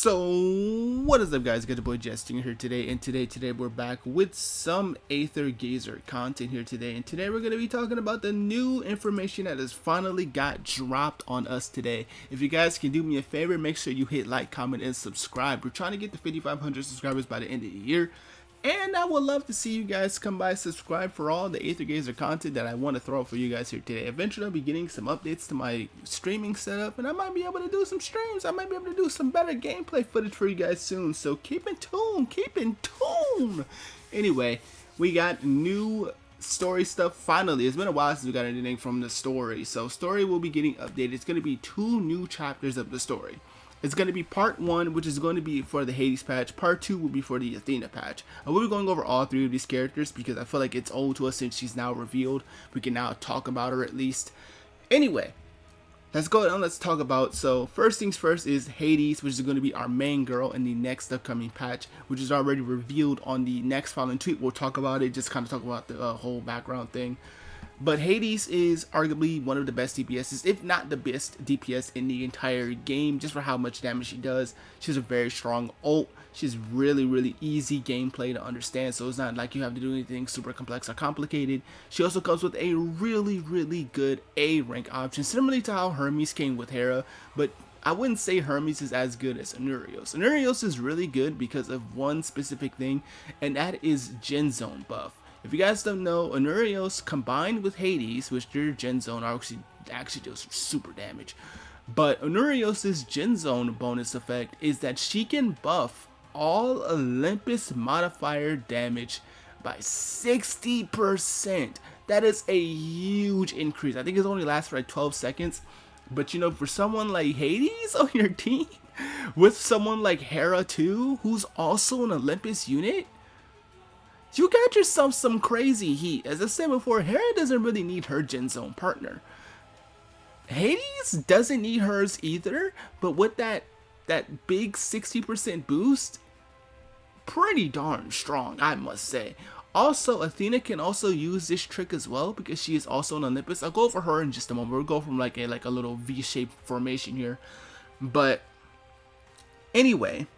So what is up, guys? Got your boy Stingren here today, and today we're back with some Aether Gazer content here today. And today we're going to be talking about the new information that has finally got dropped on us today. If you guys can do me a favor, make sure you hit like, comment, and subscribe. We're trying to get to 5,500 subscribers by the end of the year. And I would love to see you guys come by, subscribe for all the Aether Gazer content that I want to throw out for you guys here today. Eventually I'll be getting some updates to my streaming setup, and I might be able to do some streams. I might be able to do some better gameplay footage for you guys soon. So keep in tune. Anyway, we got new story stuff finally. It's been a while since we got anything from the story. So story will be getting updated. It's going to be 2 new chapters of the story. It's going to be part 1, which is going to be for the Hades patch. Part 2 will be for the Athena patch. I will be going over all 3 of these characters because I feel like it's owed to us since she's now revealed. We can now talk about her at least. Anyway, let's go and let's talk about, so first things first is Hades, which is going to be our main girl in the next upcoming patch, which is already revealed on the next following tweet. We'll talk about it, just kind of talk about the whole background thing. But Hades is arguably one of the best DPSs, if not the best DPS in the entire game, just for how much damage she does. She's a very strong ult. She's really easy gameplay to understand, so it's not like you have to do anything super complex or complicated. She also comes with a really good A rank option, similarly to how Hermes came with Hera, but I wouldn't say Hermes is as good as Anurios. Anurios is really good because of one specific thing, and that is Gen Zone buff. If you guys don't know, Anurios combined with Hades, which their Gen Zone actually does super damage. But Anurios' Gen Zone bonus effect is that she can buff all Olympus modifier damage by 60%. That is a huge increase. I think it only lasts for like 12 seconds. But you know, for someone like Hades on your team, with someone like Hera too, who's also an Olympus unit, you got yourself some crazy heat. As I said before, Hera doesn't really need her Gen Zone partner. Hades doesn't need hers either, but with that big 60% boost, pretty darn strong, I must say. Also, Athena can also use this trick as well because she is also an Olympus. I'll go over her in just a moment. We'll go from like a little V-shaped formation here. But anyway,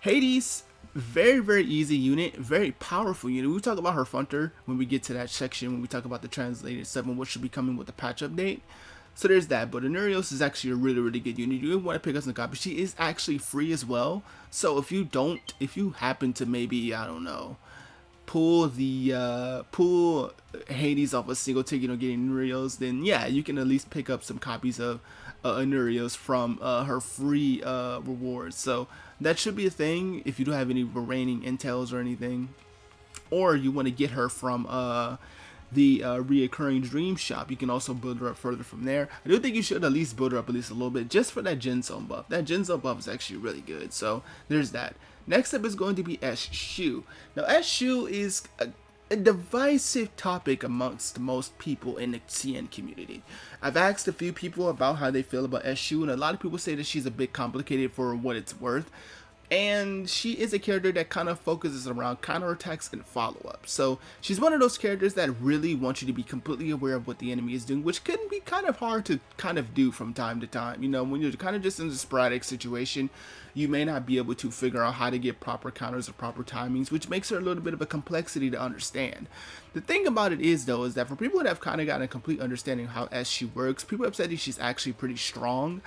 Hades, very easy unit, very powerful unit. We'll talk about her Funter when we get to that section, when we talk about the translated 7, which should be coming with the patch update. So there's that. But Anurios is actually a really good unit. You want to pick up some copies. She is actually free as well. So if you happen to maybe, I don't know, pull Hades off a single ticket or getting Anurios, then yeah, you can at least pick up some copies of Anurios from her free rewards. So that should be a thing if you don't have any remaining intels or anything, or you want to get her from the reoccurring dream shop. You can also build her up further from there. I do think you should at least build her up at least a little bit just for that Gen Zone buff. That Gen Zone buff is actually really good. So there's that. Next up is going to be Shu. Now Shu is a divisive topic amongst most people in the CN community. I've asked a few people about how they feel about Shu, and a lot of people say that she's a bit complicated for what it's worth. And she is a character that kind of focuses around counterattacks and follow-up. So she's one of those characters that really want you to be completely aware of what the enemy is doing, which can be kind of hard to kind of do from time to time. You know, when you're kind of just in a sporadic situation, you may not be able to figure out how to get proper counters or proper timings, which makes her a little bit of a complexity to understand. The thing about it is, though, is that for people that have kind of gotten a complete understanding of how Shu works, people have said that she's actually pretty strong.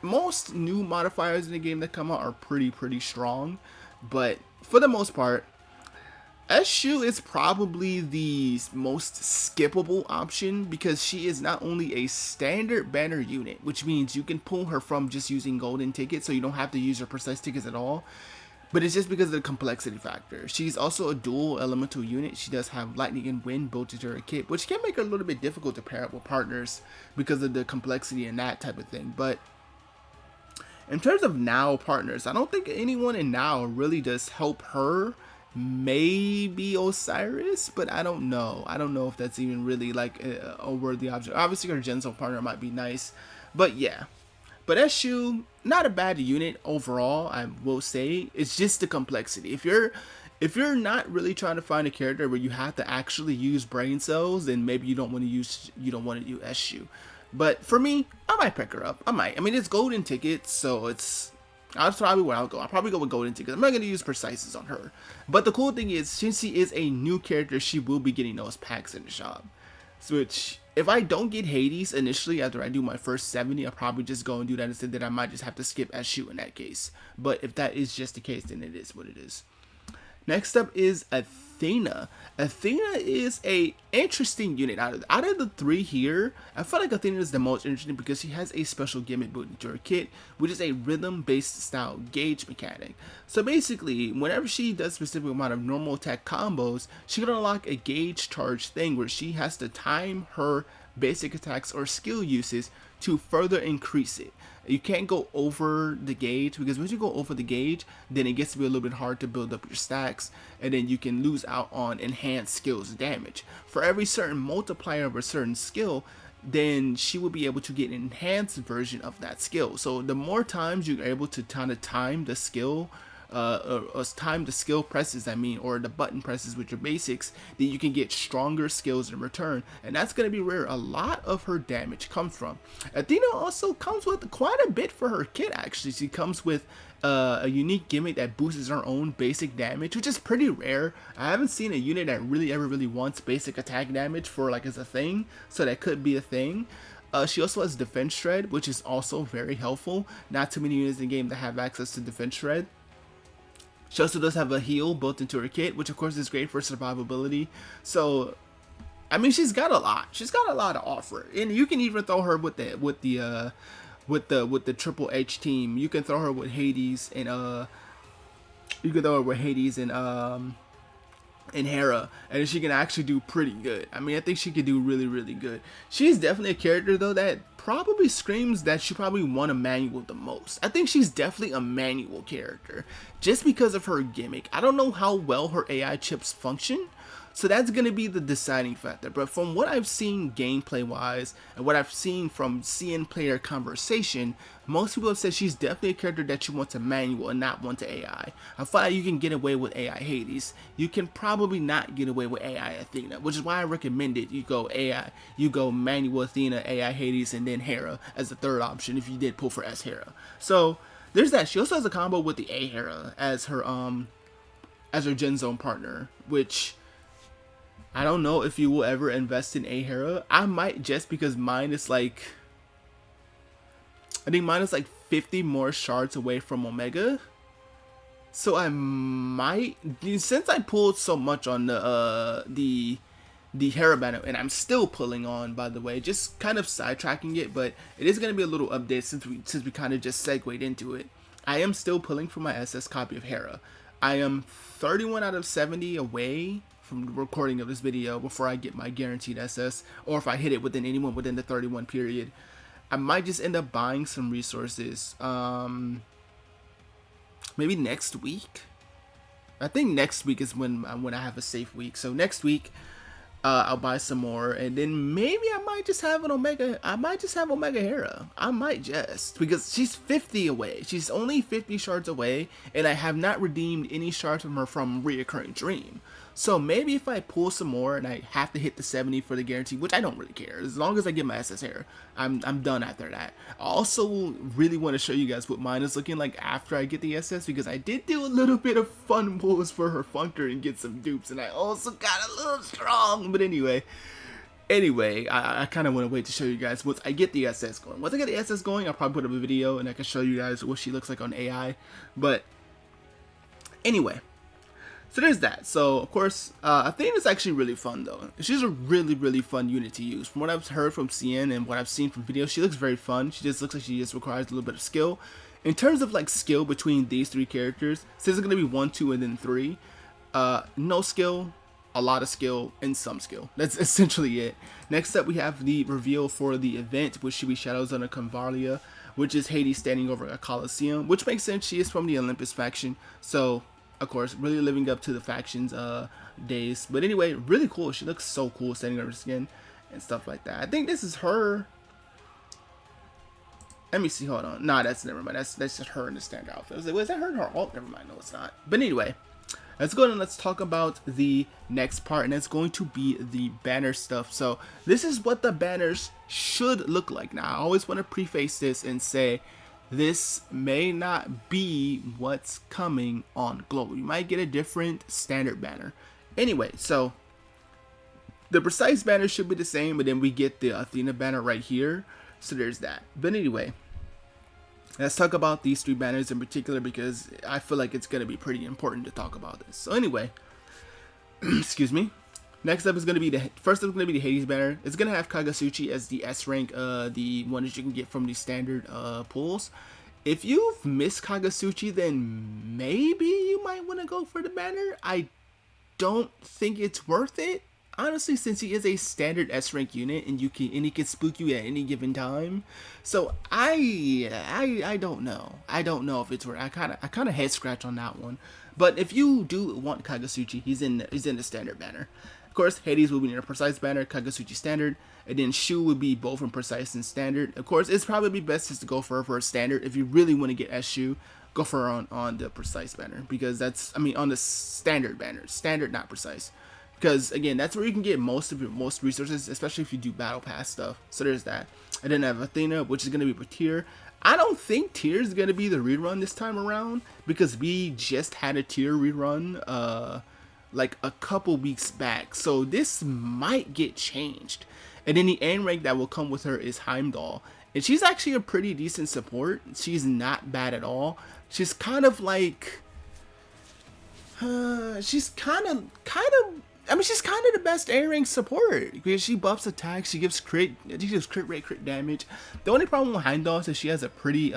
Most new modifiers in the game that come out are pretty strong, but for the most part, Shu is probably the most skippable option because she is not only a standard banner unit, which means you can pull her from just using golden tickets, so you don't have to use her precise tickets at all, but it's just because of the complexity factor. She's also a dual elemental unit. She does have lightning and wind built into her kit, which can make her a little bit difficult to pair up with partners because of the complexity and that type of thing. But in terms of now partners, I don't think anyone in now really does help her. Maybe Osiris, but I don't know. I don't know if that's even really like a worthy option. Obviously her Gen Zone partner might be nice, but yeah. But Shu, not a bad unit overall, I will say. It's just the complexity. If you're not really trying to find a character where you have to actually use brain cells, then maybe you don't want to use Shu. But for me, I might pick her up. I might. I mean, it's golden tickets, so it's That's probably where I'll go. I'll probably go with Golden because I'm not going to use Precises on her. But the cool thing is, since she is a new character, she will be getting those packs in the shop. So which, if I don't get Hades initially after I do my first 70, I'll probably just go and do that instead. That I might just have to skip Eshu in that case. But if that is just the case, then it is what it is. Next up is Athena. Athena is a interesting unit. Out of the three here, I feel like Athena is the most interesting because she has a special gimmick built into her kit, which is a rhythm-based style gauge mechanic. So basically, whenever she does a specific amount of normal attack combos, she can unlock a gauge charge thing where she has to time her basic attacks or skill uses to further increase it. You can't go over the gauge because once you go over the gauge, then it gets to be a little bit hard to build up your stacks, and then you can lose out on enhanced skills damage. For every certain multiplier of a certain skill, then she will be able to get an enhanced version of that skill. So the more times you're able to kind of time the skill, time the skill presses, or the button presses with your basics, then you can get stronger skills in return, and that's going to be where a lot of her damage comes from. Athena also comes with quite a bit for her kit. Actually, she comes with a unique gimmick that boosts her own basic damage, which is pretty rare. I haven't seen a unit that really wants basic attack damage for like as a thing, so that could be a thing. She also has defense shred, which is also very helpful. Not too many units in the game that have access to defense shred. She also does have a heal built into her kit, which of course is great for survivability. So, she's got a lot. She's got a lot to offer, and you can even throw her with the Triple H team. You can throw her with Hades and Hera, and she can actually do pretty good. I think she could do really good. She's definitely a character though that probably screams that she probably won a manual the most. I think she's definitely a manual character just because of her gimmick. I don't know how well her AI chips function, so that's going to be the deciding factor. But from what I've seen gameplay wise and what I've seen from CN player conversation, most people have said she's definitely a character that you want to manual and not want to AI. I feel like you can get away with AI Hades. You can probably not get away with AI Athena, which is why I recommended you go manual Athena, AI Hades, and then Hera as the third option if you did pull for S Hera. So there's that. She also has a combo with the A Hera as her Gen Zone partner, which I don't know if you will ever invest in A Hera. I might, just because mine is like 50 more shards away from Omega. So I might, since I pulled so much on the Hera banner, and I'm still pulling on, by the way, just kind of sidetracking it, but it is going to be a little update since we kind of just segued into it. I am still pulling for my SS copy of Hera. I am 31 out of 70 away from the recording of this video before I get my guaranteed SS, or if I hit it within the 31 period. I might just end up buying some resources maybe next week. I think next week is when I have a safe week, so next week I'll buy some more, and then maybe I might just have an Omega. I might just have Omega Hera. I might just, because she's 50 away. She's only 50 shards away, and I have not redeemed any shards from her from Reoccurring Dream. So maybe if I pull some more and I have to hit the 70 for the guarantee, which I don't really care, as long as I get my SS Hera, I'm done after that. I also really want to show you guys what mine is looking like after I get the SS, because I did do a little bit of fun pulls for her Functor and get some dupes, and I also got a little strong. But anyway, I kind of want to wait to show you guys once I get the SS going. Once I get the SS going, I'll probably put up a video and I can show you guys what she looks like on AI. But anyway, so there's that. So of course, Athena's actually really fun though. She's a really fun unit to use. From what I've heard from CN and what I've seen from videos, she looks very fun. She just looks like she just requires a little bit of skill. In terms of like skill between these three characters, since it's gonna be 1, 2, and then 3, no skill, a lot of skill, and some skill. That's essentially it. Next up, we have the reveal for the event, which should be Shadows under Convalia, which is Hades standing over a Colosseum, which makes sense. She is from the Olympus faction, so of course really living up to the faction's days. But anyway, really cool. She looks so cool standing over her skin and stuff like that. I think this is her. Let me see, hold on. Nah, that's, never mind. That's just her in the standard outfit. I was like, was that her in her alt? Never mind, no it's not. But anyway, let's go ahead and let's talk about the next part, and that's going to be the banner stuff. So this is what the banners should look like. Now, I always want to preface this and say this may not be what's coming on global. You might get a different standard banner. Anyway, so the precise banner should be the same, but then we get the Athena banner right here. So there's that. But anyway, let's talk about these three banners in particular because I feel like it's going to be pretty important to talk about this. So anyway, excuse me. Next up is going to be the first up is going to be the Hades banner. It's going to have Kagasuchi as the S rank, the one that you can get from the standard pools. If you've missed Kagasuchi, then maybe you might want to go for the banner. I don't think it's worth it, honestly, since he is a standard S rank unit and he can spook you at any given time. So I don't know. I don't know if it's worth. I kind of head scratch on that one. But if you do want Kagasuchi, he's in the standard banner. Of course, Hades will be in a precise banner, Kagasuchi standard, and then Shu would be both in precise and standard. Of course, it's probably best just to go for a standard. If you really want to get S Shu, go for her on the precise banner, because that's, I mean, on the standard banner, standard not precise, because again, that's where you can get most of your resources, especially if you do battle pass stuff. So there's that. And then I have Athena, which is going to be for tier. I don't think tier is going to be the rerun this time around, because we just had a tier rerun like a couple weeks back, so this might get changed. And then the end rank that will come with her is Heimdall, and she's actually a pretty decent support. She's not bad at all. She's kind of like she's kind of I mean, she's kind of the best A rank support because she buffs attacks, she gives crit rate, crit damage. The only problem with Heimdall is that she has a pretty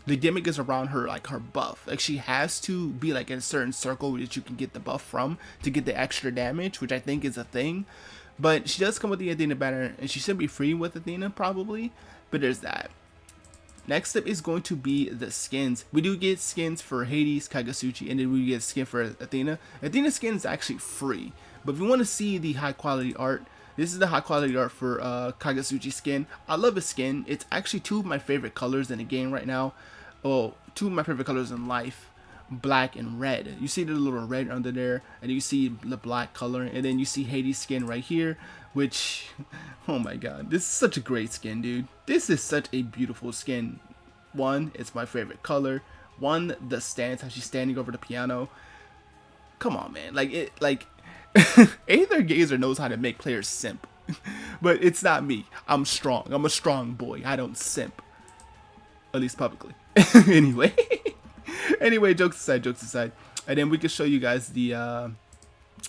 the gimmick is around her, like her buff. Like she has to be like in a certain circle that you can get the buff from to get the extra damage, which I think is a thing. But she does come with the Athena banner, and she should be free with Athena probably. But there's that. Next up is going to be the skins. We do get skins for Hades, Kagasuchi, and then we get a skin for Athena. Athena's skin is actually free, but if you want to see the high quality art, this is the high quality art for Kagasuchi skin. I love his skin. It's actually two of my favorite colors in the game right now. Oh, two of my favorite colors in life, black and red. You see the little red under there, and you see the black color, and then you see Hades skin right here, which, oh my god, this is such a great skin, dude. This is such a beautiful skin. One, it's my favorite color. One, the stance, how she's standing over the piano. Come on, man. Aether Gazer knows how to make players simp. But it's not me. I'm strong. I'm a strong boy. I don't simp. At least publicly. Anyway, jokes aside. And then we can show you guys the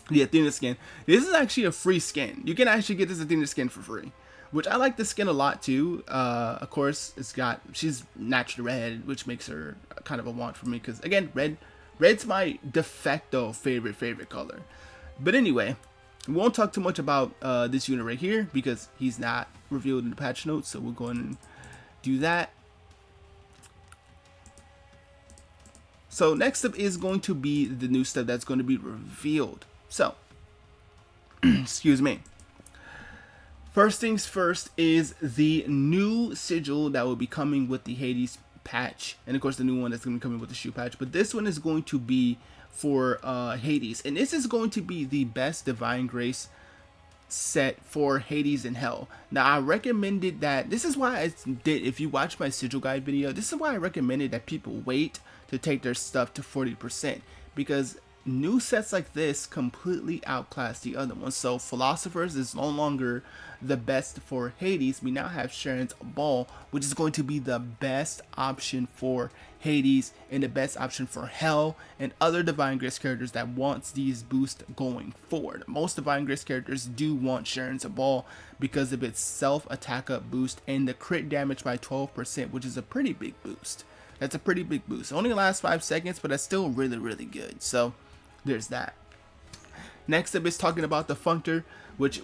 Athena skin. This is actually a free skin. You can actually get this Athena skin for free, which I like this skin a lot too. Of course, she's naturally red, which makes her kind of a want for me, because again, red's my de facto favorite color. But anyway, we won't talk too much about this unit right here because he's not revealed in the patch notes, so we'll go and do that. So next up is going to be the new stuff that's going to be revealed. So, excuse me. First things first is the new sigil that will be coming with the Hades patch, and of course the new one that's going to be coming with the Shu patch. But this one is going to be for Hades, and this is going to be the best Divine Grace set for Hades and Hell. Now I recommended that, this is why I did, if you watch my sigil guide video, this is why I recommended that people wait to take their stuff to 40%, because new sets like this completely outclass the other ones. So Philosophers is no longer the best for Hades. We now have Sharon's Ball, which is going to be the best option for Hades and the best option for Hell and other Divine Grace characters that wants these boosts going forward. Most Divine Grace characters do want Sharon's Ball because of its self-attack up boost and the crit damage by 12%, which is a pretty big boost. That's a pretty big boost. It only lasts 5 seconds, but that's still really good. So there's that. Next up is talking about the Functor, which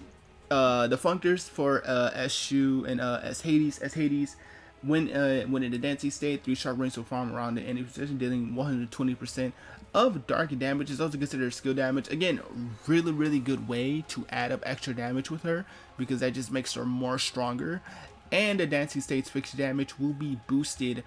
the Functors for S Shu and S Hades, when in the dancing state, 3 sharp rings will farm around the enemy position, dealing 120% of dark damage. Is also considered skill damage. Again, really good way to add up extra damage with her, because that just makes her more stronger. And the dancing state's fixed damage will be boosted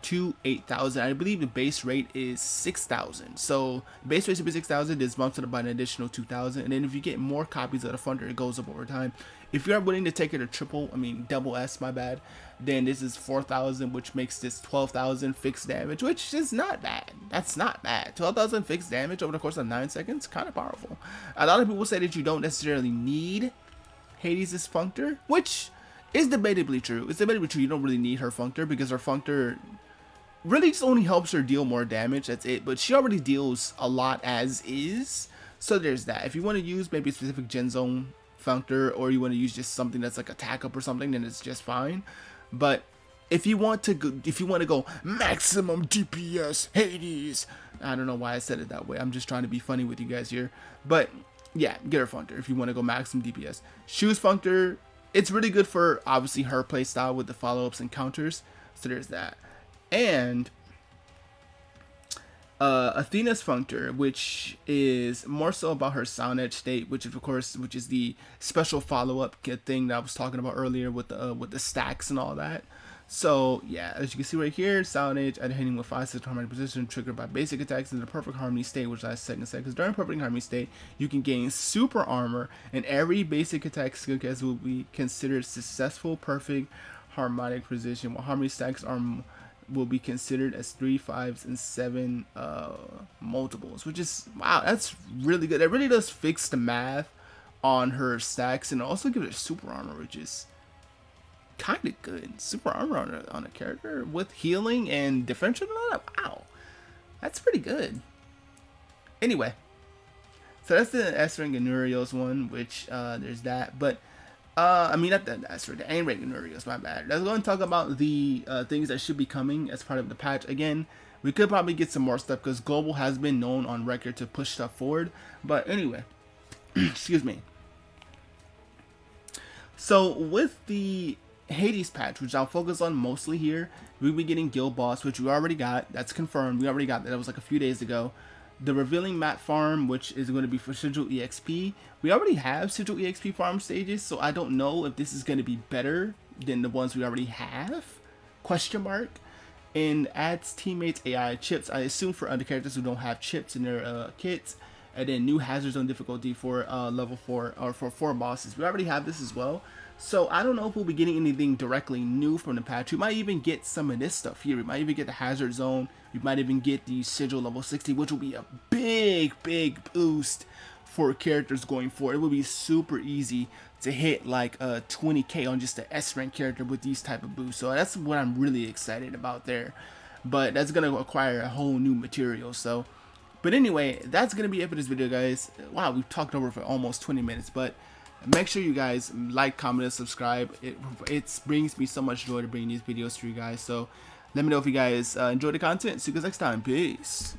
to 8,000. I believe the base rate is 6,000. So base rate should be 6,000. This bumps it up by an additional 2,000. And then if you get more copies of the Funder, it goes up over time. If you are willing to take it to double S, my bad, Then this is 4,000, which makes this 12,000 fixed damage, which is not bad. That's not bad. 12,000 fixed damage over the course of 9 seconds, kind of powerful. A lot of people say that you don't necessarily need Hades' functor, which is debatably true. It's debatably true. You don't really need her functor because her functor really just only helps her deal more damage. That's it. But she already deals a lot as is. So there's that. If you want to use maybe a specific gen zone functor, or you want to use just something that's like attack up or something, then it's just fine. But if you want to go maximum DPS Hades, I don't know why I said it that way. I'm just trying to be funny with you guys here. But yeah, get her functor if you want to go maximum DPS. Shoes functor, it's really good for obviously her playstyle with the follow-ups and counters. So there's that. And Athena's functor, which is more so about her sound edge state, which is the special follow-up thing that I was talking about earlier with the stacks and all that. So yeah, as you can see right here, sound edge at hitting with 5-6 harmony position triggered by basic attacks in the perfect harmony state, which I said in a second. Because during perfect harmony state, you can gain super armor, and every basic attack skill cast will be considered successful perfect harmonic position, while harmony stacks will be considered as 3, 5s, and 7 multiples, which is, wow, that's really good. That really does fix the math on her stacks, and also gives her super armor, which is kind of good. Super armor on a character with healing and defense and all that. Wow, that's pretty good. Anyway, so that's the Aether and Ganurios one, which there's that. But I mean, not the Aether, the Ain Ganurios, my bad. Let's go and talk about the things that should be coming as part of the patch. Again, we could probably get some more stuff because Global has been known on record to push stuff forward. But anyway, excuse me. So with the Hades patch, which I'll focus on mostly here, we'll be getting Guild Boss, which we already got. That's confirmed. We already got that. That was like a few days ago. The Revealing Map Farm, which is going to be for Sigil EXP. We already have Sigil EXP farm stages, so I don't know if this is going to be better than the ones we already have. Question mark. And adds teammates AI chips, I assume for other characters who don't have chips in their kits. And then new hazard zone difficulty for level 4, or for 4 bosses. We already have this as well. So I don't know if we'll be getting anything directly new from the patch. We might even get some of this stuff here. We might even get the hazard zone. We might even get the sigil level 60, which will be a big boost for characters going forward. It will be super easy to hit like 20k on just the S rank character with these type of boosts. So that's what I'm really excited about there. But that's gonna require a whole new material. So, but anyway, that's gonna be it for this video, guys. Wow, we've talked over for almost 20 minutes, but make sure you guys like, comment, and subscribe. It brings me so much joy to bring these videos to you guys. So let me know if you guys enjoy the content. See you guys next time. Peace.